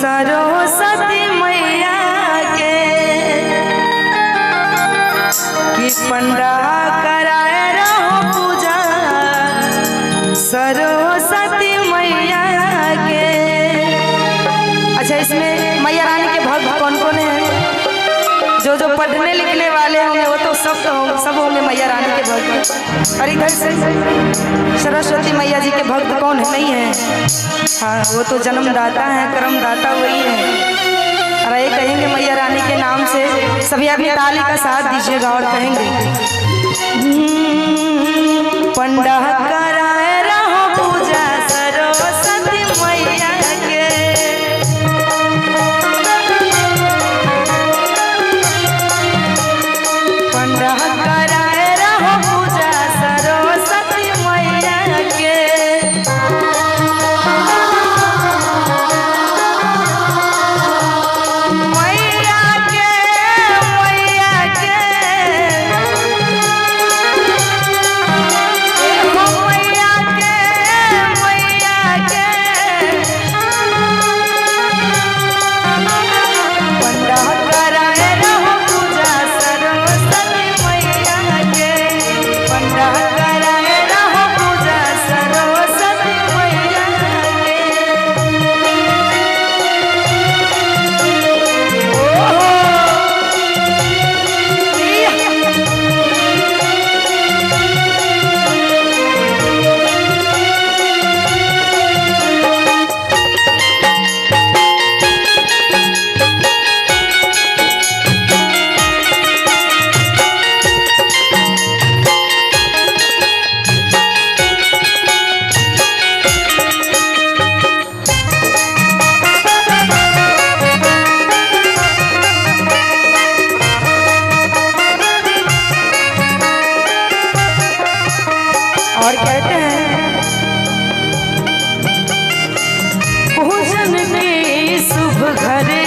सरस्वती मैया के कि पंडा कराए रहो पूजा सरस्वती मैया के। अच्छा, इसमें मैया रानी के भक्त कौन कौन है? जो जो पढ़ने लिखने वाले होंगे वो तो सब होंगे मैया रानी के भक्त। और इधर से सरस्वती मैया जी के भक्त कौन है? नहीं है? हाँ, वो तो जन्मदाता है, कर्मदाता वही है। अरे कहेंगे मैया रानी के नाम से, सभी अपनी ताली का साथ दीजिएगा और कहेंगे पंडा कराए रहो पूजा सरस्वती मैया के। पंडा कराए रहो पूजा सरस्वती मैया के। और कहते हैं पूजन की शुभ घरे